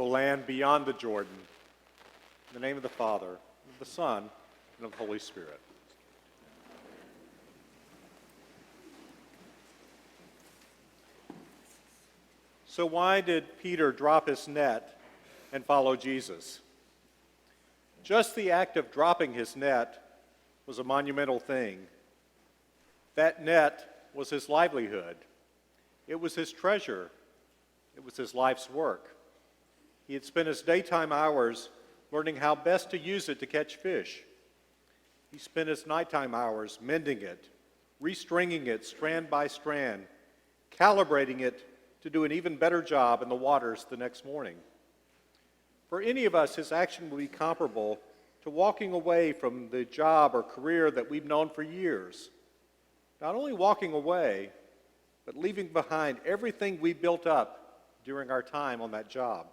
the land beyond the Jordan. In the name of the Father, and of the Son, and of the Holy Spirit. So why did Peter drop his net and follow Jesus? Just the act of dropping his net was a monumental thing. That net was his livelihood. It was his treasure. It was his life's work. He had spent his daytime hours learning how best to use it to catch fish. He spent his nighttime hours mending it, restringing it strand by strand, calibrating it to do an even better job in the waters the next morning. For any of us, his action would be comparable to walking away from the job or career that we've known for years. Not only walking away, but leaving behind everything we built up during our time on that job.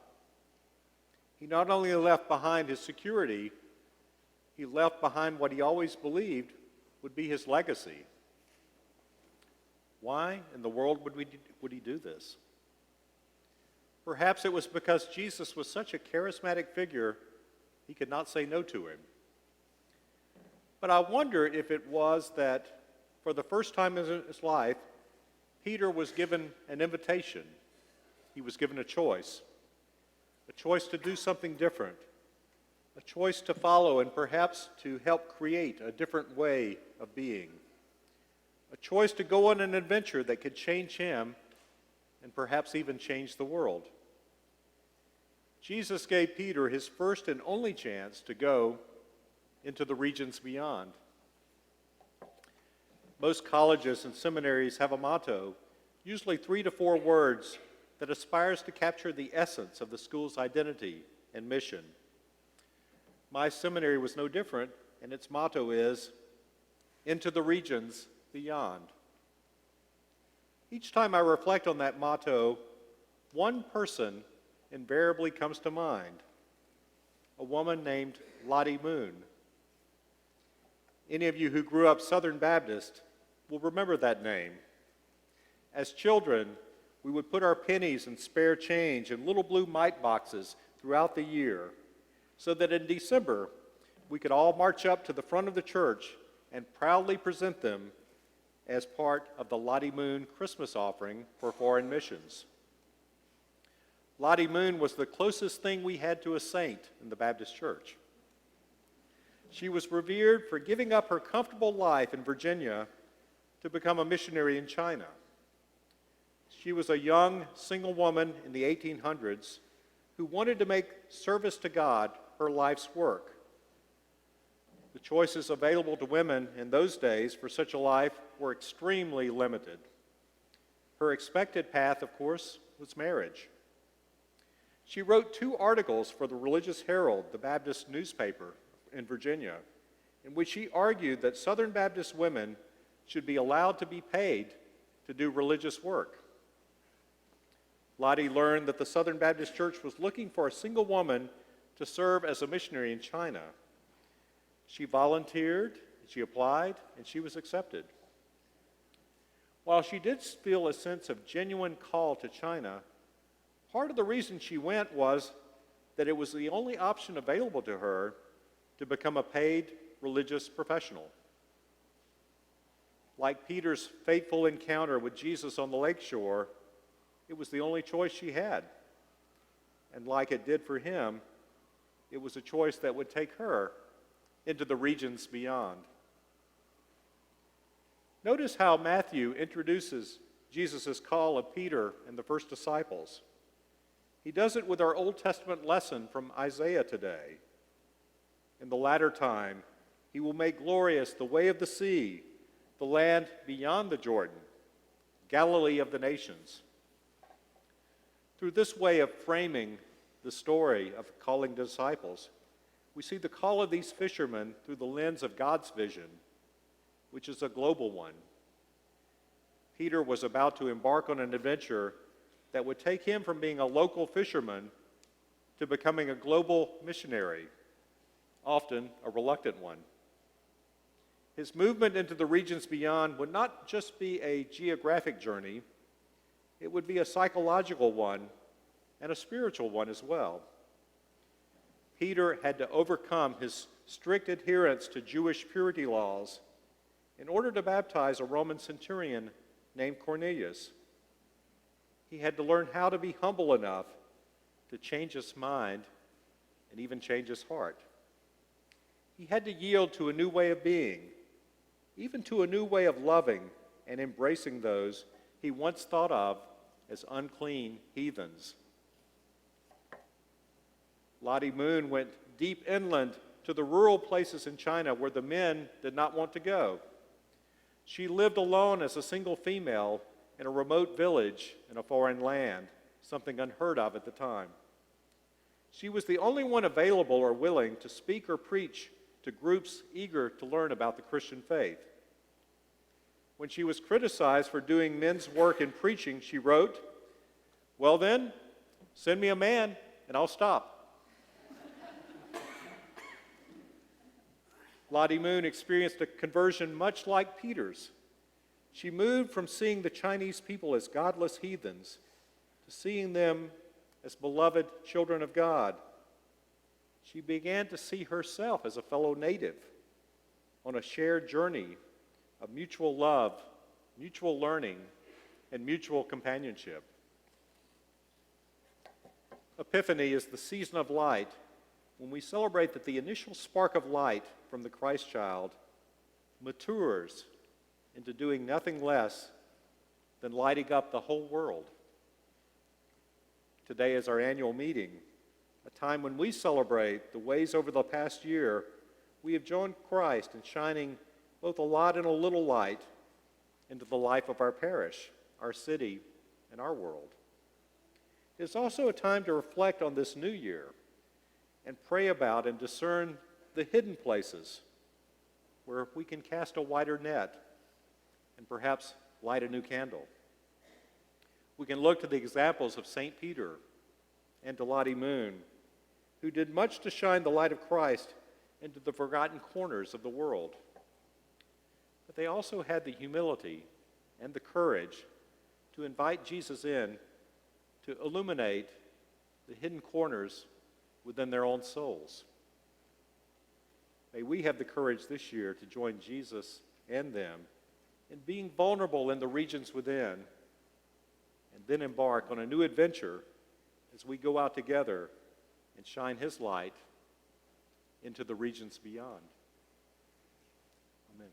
He not only left behind his security, he left behind what he always believed would be his legacy. Why in the world would he do this? Perhaps it was because Jesus was such a charismatic figure, he could not say no to him. But I wonder if it was that for the first time in his life, Peter was given an invitation. He was given a choice to do something different, a choice to follow and perhaps to help create a different way of being, a choice to go on an adventure that could change him and perhaps even change the world. Jesus gave Peter his first and only chance to go into the regions beyond. Most colleges and seminaries have a motto, usually 3 to 4 words, that aspires to capture the essence of the school's identity and mission. My seminary was no different, and its motto is, "Into the regions beyond." Each time I reflect on that motto, one person invariably comes to mind, a woman named Lottie Moon. Any of you who grew up Southern Baptist will remember that name. As children, we would put our pennies and spare change in little blue mite boxes throughout the year so that in December we could all march up to the front of the church and proudly present them as part of the Lottie Moon Christmas offering for foreign missions. Lottie Moon was the closest thing we had to a saint in the Baptist church. She was revered for giving up her comfortable life in Virginia to become a missionary in China. She was a young, single woman in the 1800s who wanted to make service to God her life's work. The choices available to women in those days for such a life were extremely limited. Her expected path, of course, was marriage. She wrote 2 articles for the Religious Herald, the Baptist newspaper in Virginia, in which she argued that Southern Baptist women should be allowed to be paid to do religious work. Lottie learned that the Southern Baptist Church was looking for a single woman to serve as a missionary in China. She volunteered, she applied, and she was accepted. While she did feel a sense of genuine call to China, part of the reason she went was that it was the only option available to her to become a paid religious professional. Like Peter's fateful encounter with Jesus on the lakeshore, it was the only choice she had. And like it did for him, it was a choice that would take her into the regions beyond. Notice how Matthew introduces Jesus' call of Peter and the first disciples. He does it with our Old Testament lesson from Isaiah today. In the latter time, he will make glorious the way of the sea, the land beyond the Jordan, Galilee of the nations. Through this way of framing the story of calling disciples, we see the call of these fishermen through the lens of God's vision, which is a global one. Peter was about to embark on an adventure that would take him from being a local fisherman to becoming a global missionary, often a reluctant one. His movement into the regions beyond would not just be a geographic journey, it would be a psychological one and a spiritual one as well. Peter had to overcome his strict adherence to Jewish purity laws in order to baptize a Roman centurion named Cornelius. He had to learn how to be humble enough to change his mind and even change his heart. He had to yield to a new way of being, even to a new way of loving and embracing those he once thought of as unclean heathens. Lottie Moon went deep inland to the rural places in China where the men did not want to go. She lived alone as a single female in a remote village in a foreign land, something unheard of at the time. She was the only one available or willing to speak or preach to groups eager to learn about the Christian faith. When she was criticized for doing men's work in preaching, she wrote, "Well then, send me a man and I'll stop." Lottie Moon experienced a conversion much like Peter's. She moved from seeing the Chinese people as godless heathens to seeing them as beloved children of God. She began to see herself as a fellow native on a shared journey of mutual love, mutual learning, and mutual companionship. Epiphany is the season of light when we celebrate that the initial spark of light from the Christ child matures into doing nothing less than lighting up the whole world. Today is our annual meeting, a time when we celebrate the ways over the past year we have joined Christ in shining both a lot and a little light into the life of our parish, our city, and our world. It is also a time to reflect on this new year and pray about and discern the hidden places where we can cast a wider net and perhaps light a new candle. We can look to the examples of St. Peter and to Lottie Moon, who did much to shine the light of Christ into the forgotten corners of the world. But they also had the humility and the courage to invite Jesus in to illuminate the hidden corners within their own souls. May we have the courage this year to join Jesus and them in being vulnerable in the regions within, and then embark on a new adventure as we go out together and shine his light into the regions beyond. Amen.